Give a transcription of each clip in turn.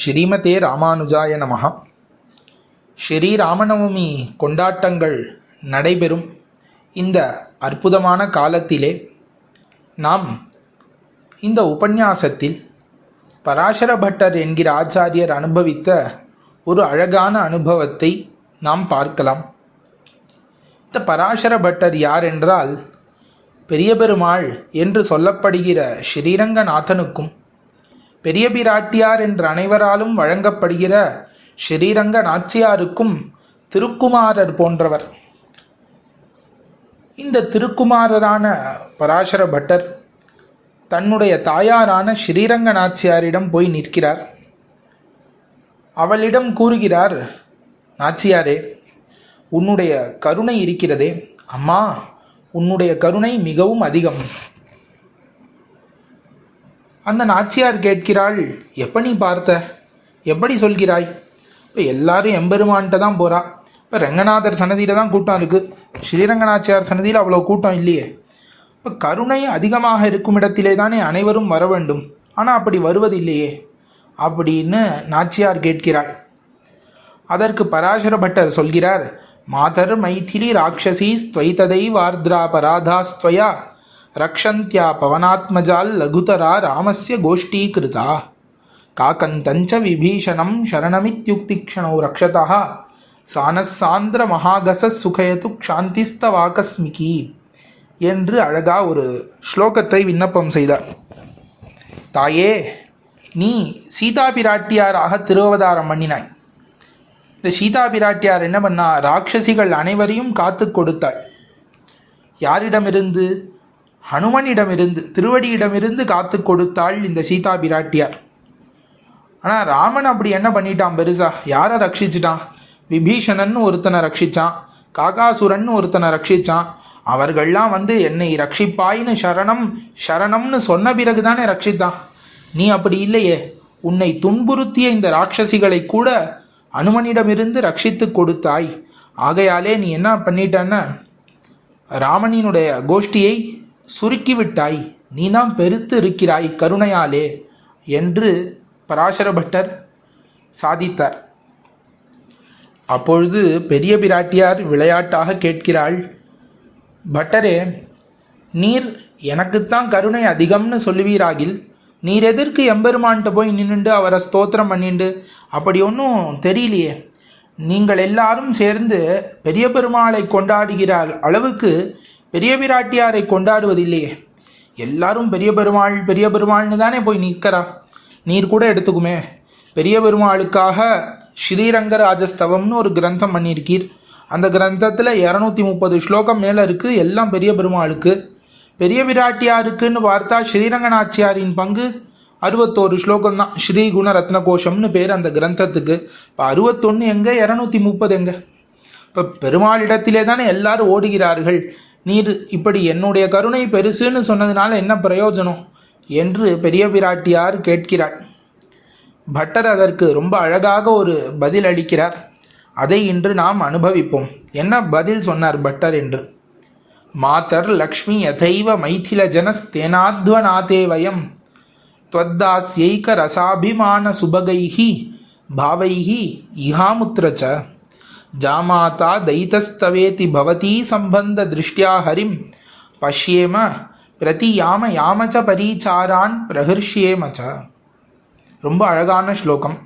ஸ்ரீமதே ராமானுஜாய நமஹ. ஸ்ரீராமநவமி கொண்டாட்டங்கள் நடைபெறும் இந்த அற்புதமான காலத்திலே நாம் இந்த உபன்யாசத்தில் பராசர பட்டர் என்கிற ஆச்சாரியர் அனுபவித்த ஒரு அழகான அனுபவத்தை நாம் பார்க்கலாம். இந்த பராசர பட்டர் யார் என்றால், பெரிய பெருமாள் என்று சொல்லப்படுகிற ஸ்ரீரங்கநாதனுக்கும் பெரிய பிராட்டியார் என்று அனைவராலும் வழங்கப்படுகிற ஸ்ரீரங்க நாச்சியாருக்கும் திருக்குமாரர் போன்றவர். இந்த திருக்குமாரரான பராசர பட்டர் தன்னுடைய தாயாரான ஸ்ரீரங்க நாச்சியாரிடம் போய் நிற்கிறார். அவளிடம் கூறுகிறார், நாச்சியாரே, உன்னுடைய கருணை இருக்கிறதே அம்மா, உன்னுடைய கருணை மிகவும் அதிகம். அந்த நாச்சியார் கேட்கிறாள், எப்போ நீ பார்த்த, எப்படி சொல்கிறாய்? இப்போ எல்லாரும் எம்பெருமான்கிட்ட தான் போகிறா. இப்போ ரங்கநாதர் சன்னதியில் தான் கூட்டம் இருக்குது, ஸ்ரீரங்கநாச்சியார் சன்னதியில் அவ்வளோ கூட்டம் இல்லையே. இப்போ கருணை அதிகமாக இருக்கும் இடத்திலே தானே அனைவரும் வர வேண்டும், ஆனால் அப்படி வருவதில்லையே அப்படின்னு நாச்சியார் கேட்கிறாள். அதற்கு பராசர பட்டர் சொல்கிறார், மாதர் மைதிலி ராட்சசி ஸ்துவைததை வார்திரா பராதாஸ்துவயா ரக்ஷந்தியா பவனாத்மஜால் லகுதரா ராமஸ்ய கோஷ்டீகிருதா காகந்தஞ்ச விபீஷணம் சரணமித்யுக்திக்ஷணௌ ரக்ஷதா சானசாந்திர மகாகச சுகயது க்ஷாந்திஸ்தவாகஸ்மிகி என்று அழகா ஒரு ஸ்லோகத்தை விண்ணப்பம் செய்தார். தாயே, நீ சீதா பிராட்டியாராக திருவதாரம் பண்ணினாய். இந்த சீதா பிராட்டியார் என்ன பண்ணா, ராட்சசிகள் அனைவரையும் காத்து கொடுத்தாள். யாரிடமிருந்து? ஹனுமனிடமிருந்து, திருவடியிடமிருந்து காத்து கொடுத்தாள் இந்த சீதா பிராட்டியார். ஆனால் ராமன் அப்படி என்ன பண்ணிட்டான் பெருசா? யாரை ரட்சிச்சிட்டான்? விபீஷணன் ஒருத்தனை ரட்சித்தான், காகாசுரன் ஒருத்தனை ரட்சித்தான். அவர்கள்லாம் என்னை ரட்சிப்பாயின்னு சரணம்னு சொன்ன பிறகு தானே ரட்சித்தான். நீ அப்படி இல்லையே, உன்னை துன்புறுத்திய இந்த ராட்சசிகளை கூட அனுமனிடமிருந்து ரட்சித்து கொடுத்தாய். ஆகையாலே நீ என்ன பண்ணிட்டான்னா, ராமனினுடைய கோஷ்டியை சுருக்கிவிட்டாய், நீ தான் பெருத்து இருக்கிறாய் கருணையாலே என்று பராசர பட்டர் சாதித்தார். அப்பொழுது பெரிய பிராட்டியார் விளையாட்டாக கேட்கிறாள், பட்டரே, நீர் எனக்குத்தான் கருணை அதிகம்னு சொல்லுவீராகில் நீர் எதற்கு எம்பெருமான்கிட்ட போய் நின்றுண்டு அவரை ஸ்தோத்திரம் பண்ணிண்டு? அப்படி ஒன்றும் தெரியலையே. நீங்கள் எல்லாரும் சேர்ந்து பெரிய பெருமாளை கொண்டாடுகிற அளவுக்கு பெரிய பிராட்டியாரை கொண்டாடுவதில்லையே. எல்லாரும் பெரிய பெருமாள்னு தானே போய் நிற்கிறா. நீர் கூட எடுத்துக்குமே, பெரிய பெருமாளுக்காக ஸ்ரீரங்கராஜஸ்தவம்னு ஒரு கிரந்தம் பண்ணியிருக்கீர். அந்த கிரந்தத்தில் 230 ஸ்லோகம் மேலே இருக்குது, எல்லாம் பெரிய பெருமாளுக்கு. பெரிய பிராட்டியாருக்குன்னு பார்த்தா ஸ்ரீரங்கநாச்சியாரின் பங்கு 61 ஸ்லோகம் தான். ஸ்ரீ குண ரத்ன கோஷம்னு பேர் அந்த கிரந்தத்துக்கு. இப்போ 61 எங்கே, 230 எங்கே? இப்போ பெருமாளிடத்திலே தானே எல்லாரும் ஓடுகிறார்கள். நீர் இப்படி என்னுடைய கருணை பெருசுன்னு சொன்னதுனால என்ன பிரயோஜனம் என்று பெரிய பிராட்டியார் கேட்கிறார். பட்டர் அதற்கு ரொம்ப அழகாக ஒரு பதில் அளிக்கிறார். அதை இன்று நாம் அனுபவிப்போம். என்ன பதில் சொன்னார் பட்டர் என்று. மாதர் லக்ஷ்மி யதைவ மைதில ஜனஸ்தேனாத்வநாதே வயம் த்வத்தாஸ்யைக ரசாபிமான சுபகைஹி பாவைஹி இஹாமுத்ரச்ச ஜாமாதா தைதஸ்தவேதி பவதி சம்பந்த திருஷ்டியா ஹரிம் பஷ்யேம பிரதி யாமச்ச பரீச்சாரான் பிரஹர்ஷ்யேமச்ச. ரொம்ப அழகான ஸ்லோகம்.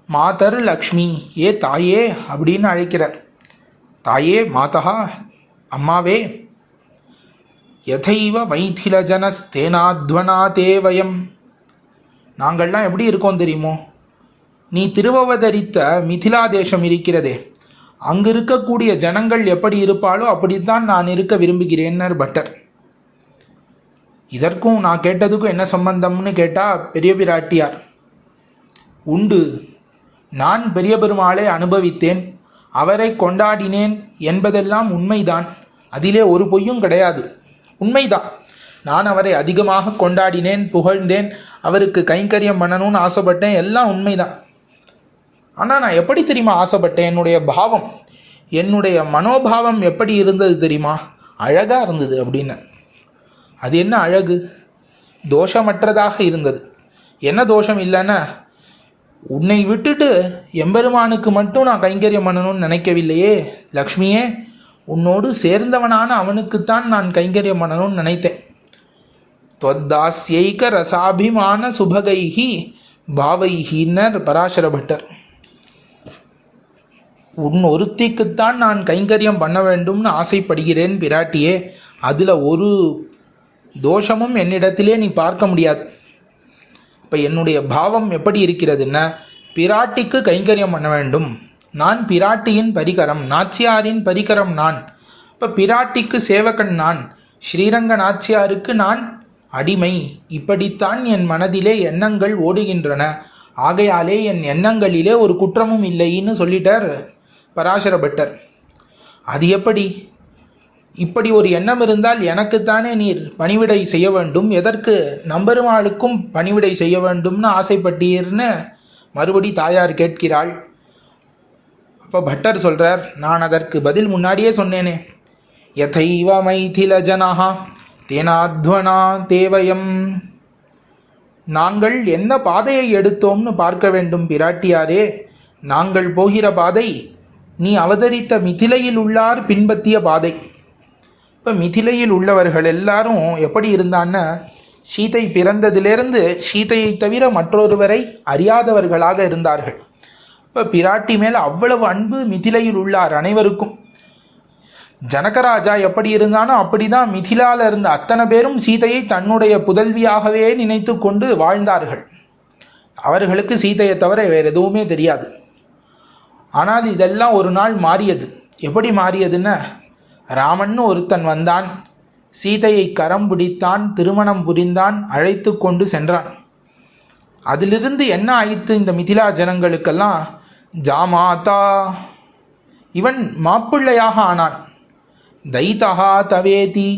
மாதர் லக்ஷ்மி, ஏ தாயே அப்படின்னு அழைக்கிறார். தாயே, மாதா, அம்மாவே. யதைவ மைதில ஜனஸ்தேனாத்வநாதே வயம், நாங்கள்லாம் எப்படி இருக்கோம் தெரியுமோ? நீ திருவவதரித்த மிதிலா தேசம் இருக்கிறதே, அங்கு இருக்கக்கூடிய ஜனங்கள் எப்படி இருப்பாளோ அப்படித்தான் நான் இருக்க விரும்புகிறேன்னர் பட்டர். இதற்கும் நான் கேட்டதுக்கும் என்ன சம்பந்தம்னு கேட்டால் பெரிய பிராட்டியார், உண்டு, நான் பெரிய பெருமாளை அனுபவித்தேன், அவரை கொண்டாடினேன் என்பதெல்லாம் உண்மைதான். அதிலே ஒரு பொய்யும் கிடையாது, உண்மைதான். நான் அவரை அதிகமாக கொண்டாடினேன், புகழ்ந்தேன், அவருக்கு கைங்கரியம் பண்ணணும்னு ஆசைப்பட்டேன், எல்லாம் உண்மைதான். ஆனால் நான் எப்படி தெரியுமா ஆசைப்பட்டேன்? என்னுடைய மனோபாவம் எப்படி இருந்தது தெரியுமா? அழகாக இருந்தது அப்படின்னு. அது என்ன அழகு? தோஷமற்றதாக இருந்தது. என்ன தோஷம் இல்லைன்னா, உன்னை விட்டுட்டு எம்பெருமானுக்கு மட்டும் நான் கைங்கரியம் பண்ணணும்னு நினைக்கவில்லையே லக்ஷ்மியே, உன்னோடு சேர்ந்தவனான அவனுக்குத்தான் நான் கைங்கரியம் பண்ணணும்னு நினைத்தேன். தொத்தாஸ்யைக ரசாபிமான சுபகைஹி பாவைஹின்னர் பராசர பட்டர். உன் ஒருத்திக்குத்தான் நான் கைங்கரியம் பண்ண வேண்டும்னு ஆசைப்படுகிறேன் பிராட்டியே. அதில் ஒரு தோஷமும் என்னிடத்திலே நீ பார்க்க முடியாது. இப்போ என்னுடைய பாவம் எப்படி இருக்கிறதுன்னா, பிராட்டிக்கு கைங்கரியம் பண்ண வேண்டும். நான் பிராட்டியின் பரிகரம், நாச்சியாரின் பரிகரம் நான். இப்போ பிராட்டிக்கு சேவகன் நான், ஸ்ரீரங்க நாச்சியாருக்கு நான் அடிமை. இப்படித்தான் என் மனதிலே எண்ணங்கள் ஓடுகின்றன. ஆகையாலே என் எண்ணங்களிலே ஒரு குற்றமும் இல்லைன்னு சொல்லிட்டார் பராசர பட்டர். அது எப்படி? இப்படி ஒரு எண்ணம் இருந்தால் எனக்குத்தானே நீர் பணிவிடை செய்ய வேண்டும், எதற்கு நம்பெருமாளுக்கும் பணிவிடை செய்ய வேண்டும்னு ஆசைப்பட்டீர்னு மறுபடி தாயார் கேட்கிறாள். அப்போ பட்டர் சொல்கிறார், நான் அதற்கு பதில் முன்னாடியே சொன்னேனே. யதைவ மைதில ஜனஹா தேனாத்வனா தேவயம். நாங்கள் என்ன பாதையை எடுத்தோம்னு பார்க்க வேண்டும் பிராட்டியாரே. நாங்கள் போகிற பாதை நீ அவதரித்த மிதிலையில் உள்ளார் பின்பற்றிய பாதை. இப்போ மிதிலையில் உள்ளவர்கள் எல்லாரும் எப்படி இருந்தான்னா, சீதை பிறந்ததிலிருந்து சீதையை தவிர மற்றொருவரை அறியாதவர்களாக இருந்தார்கள். இப்போ பிராட்டி மேல் அவ்வளவு அன்பு மிதிலையில் உள்ளார் அனைவருக்கும். ஜனகராஜா எப்படி இருந்தானோ அப்படிதான் மிதிலாவில் இருந்த அத்தனை பேரும் சீதையை தன்னுடைய புதல்வியாகவே நினைத்து கொண்டு வாழ்ந்தார்கள். அவர்களுக்கு சீதையை தவிர வேறு எதுவுமே தெரியாது. ஆனால் இதெல்லாம் ஒரு நாள் மாறியது. எப்படி மாறியதுன்னா, ராமன்னு ஒருத்தன் வந்தான், சீதையை கரம் பிடித்தான், திருமணம் புரிந்தான், அழைத்து கொண்டு சென்றான். அதிலிருந்து என்ன ஆயிற்று இந்த மிதிலா ஜனங்களுக்கெல்லாம்? ஜாமாதா, இவன் மாப்பிள்ளையாக ஆனான். தைதஹா தவேதி,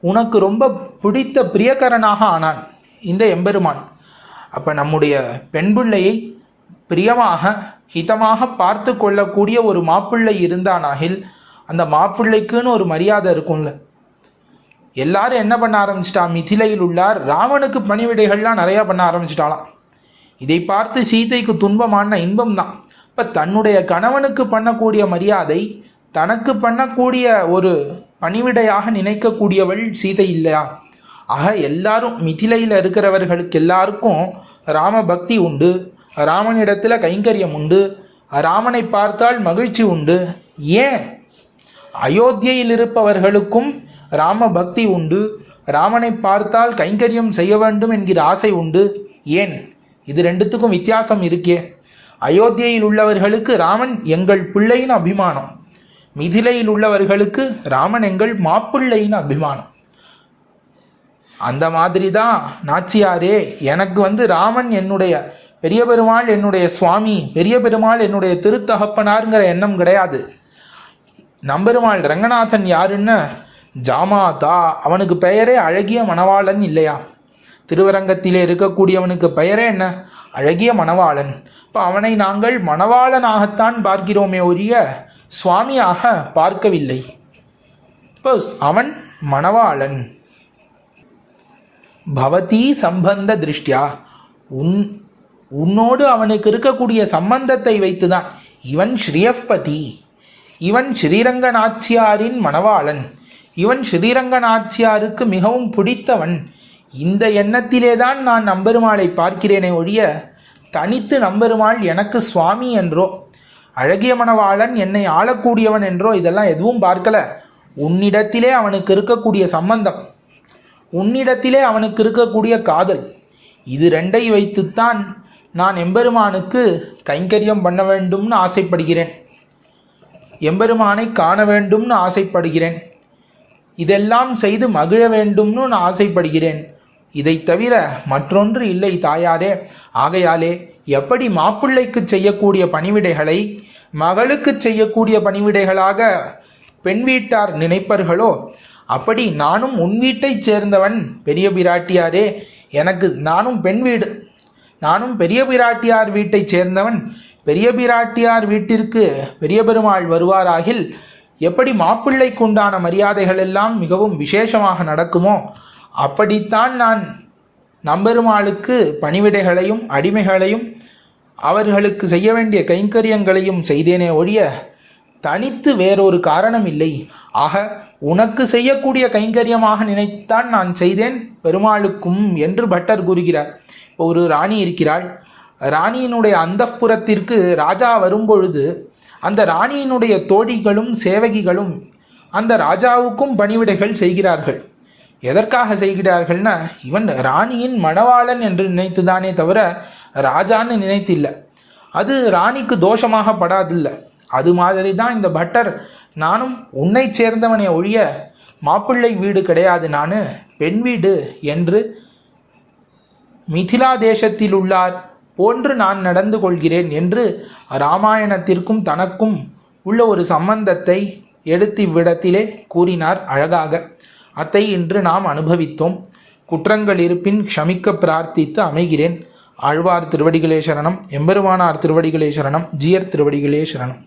உனக்கு ரொம்ப பிடித்த பிரியகரனாக ஆனான் இந்த எம்பெருமான். அப்போ நம்முடைய பெண் பிள்ளையை பிரியமாக ஹிதமாக பார்த்து கொள்ளக்கூடிய ஒரு மாப்பிள்ளை இருந்தானாகில் அந்த மாப்பிள்ளைக்குன்னு ஒரு மரியாதை இருக்கும்ல. எல்லாரும் என்ன பண்ண ஆரம்பிச்சிட்டா, மிதிலையில் உள்ளார் ராவனுக்கு பணிவிடைகள்லாம் நிறையா பண்ண ஆரம்பிச்சிட்டாலாம். இதை பார்த்து சீதைக்கு துன்பமான இன்பம் தான். இப்போ தன்னுடைய கணவனுக்கு பண்ணக்கூடிய மரியாதை தனக்கு பண்ணக்கூடிய ஒரு பணிவிடையாக நினைக்கக்கூடியவள் சீதை இல்லையா? ஆக எல்லாரும் மிதிலையில் இருக்கிறவர்களுக்கு எல்லாருக்கும் ராம பக்தி உண்டு, ராமனிடத்தில் கைங்கரியம் உண்டு, ராமனை பார்த்தால் மகிழ்ச்சி உண்டு. ஏன் அயோத்தியில் இருப்பவர்களுக்கும் ராம பக்தி உண்டு, ராமனை பார்த்தால் கைங்கரியம் செய்ய வேண்டும் என்கிற ஆசை உண்டு? ஏன்? இது ரெண்டுத்துக்கும் வித்தியாசம் இருக்கே. அயோத்தியில் உள்ளவர்களுக்கு ராமன் எங்கள் பிள்ளைன்னு அபிமானம், மிதிலையில் உள்ளவர்களுக்கு ராமன் எங்கள் மாப்பிள்ளைன்னு அபிமானம். அந்த மாதிரி தான் நாச்சியாரே, எனக்கு ராமன் என்னுடைய பெரிய பெருமாள், என்னுடைய சுவாமி, பெரிய பெருமாள் என்னுடைய திருத்தகப்பனாருங்கிற எண்ணம் கிடையாது. நம்பெருமாள் ரங்கநாதன் யாருன்னு ஜாமாதா, அவனுக்கு பெயரே அழகிய மணவாளன் இல்லையா? திருவரங்கத்திலே இருக்கக்கூடியவனுக்கு பெயரே என்ன? அழகிய மணவாளன். இப்போ அவனை நாங்கள் மணவாளனாகத்தான் பார்க்கிறோமே ஒழிய சுவாமியாக பார்க்கவில்லை. இப்போ அவன் மணவாளன். பவதி சம்பந்த திருஷ்டியா, உன்னோடு அவனுக்கு இருக்கக்கூடிய சம்பந்தத்தை வைத்துதான். இவன் ஸ்ரீயப்பதி, இவன் ஸ்ரீரங்க நாச்சியாரின் மணவாளன், இவன் ஸ்ரீரங்க நாச்சியாருக்கு மிகவும் பிடித்தவன். இந்த எண்ணத்திலே தான் நான் நம்பெருமாளை பார்க்கிறேனே ஒழிய தனித்து நம்பெருமாள் எனக்கு சுவாமி என்றோ அழகிய மணவாளன் என்னை ஆளக்கூடியவன் என்றோ இதெல்லாம் எதுவும் பார்க்கல. உன்னிடத்திலே அவனுக்கு இருக்கக்கூடிய சம்பந்தம், உன்னிடத்திலே அவனுக்கு இருக்கக்கூடிய காதல், இது ரெண்டை வைத்துத்தான் நான் எம்பெருமானுக்கு கைங்கரியம் பண்ண வேண்டும்னு ஆசைப்படுகிறேன், எம்பெருமானை காண வேண்டும்னு ஆசைப்படுகிறேன், இதெல்லாம் செய்து மகிழ வேண்டும்னு நான் ஆசைப்படுகிறேன். இதை தவிர மற்றொன்று இல்லை தாயாரே. ஆகையாலே எப்படி மாப்பிள்ளைக்கு செய்யக்கூடிய பணிவிடைகளை மகளுக்கு செய்யக்கூடிய பணிவிடைகளாக பெண் வீட்டார் நினைப்பார்களோ அப்படி நானும் உன் வீட்டைச் சேர்ந்தவன் பெரிய பிராட்டியாரே. நானும் பெண் வீடு, நானும் பெரிய பிராட்டியார் வீட்டைச் சேர்ந்தவன். பெரிய பிராட்டியார் வீட்டிற்கு பெரிய பெருமாள் வருவாராகில் எப்படி மாப்பிள்ளைக்கு உண்டான மரியாதைகள் எல்லாம் மிகவும் விசேஷமாக நடக்குமோ அப்படித்தான் நான் நம்பெருமாளுக்கு பணிவிடைகளையும் அடிமைகளையும் அவர்களுக்கு செய்ய வேண்டிய கைங்கரியங்களையும் செய்தேனே ஒழிய தனித்து வேறொரு காரணம் இல்லை. ஆக உனக்கு செய்யக்கூடிய கைங்கரியமாக நினைத்தான் நான் செய்தேன் பெருமாளுக்கும் என்று பட்டர் கூறுகிறார். ஒரு ராணி இருக்கிறாள். ராணியினுடைய அந்தப்புறத்திற்கு ராஜா வரும்பொழுது அந்த ராணியினுடைய தோழிகளும் சேவகிகளும் அந்த ராஜாவுக்கும் பணிவிடைகள் செய்கிறார்கள். எதற்காக செய்கிறார்கள்னா, இவன் ராணியின் மணவாளன் என்று நினைத்துதானே தவிர ராஜான்னு நினைத்தில்லை. அது ராணிக்கு தோஷமாக படாதில்லை. அது மாதிரி தான் இந்த பட்டர், நானும் உன்னை சேர்ந்தவனே ஒழிய மாப்பிள்ளை வீடு கிடையாது, நான் பெண் வீடு என்று மிதிலா தேசத்தில் உள்ளார் போன்று நான் நடந்து கொள்கிறேன் என்று இராமாயணத்திற்கும் தனக்கும் உள்ள ஒரு சம்பந்தத்தை எடுத்து இவ்விடத்திலே கூறினார் அழகாக. அதை இன்று நாம் அனுபவித்தோம். குற்றங்கள் இருப்பின் க்ஷமிக்க பிரார்த்தித்து அமைகிறேன். ஆழ்வார் திருவடிகளே சரணம். எம்பெருமானார் திருவடிகளே சரணம். ஜீயர் திருவடிகளே சரணம்.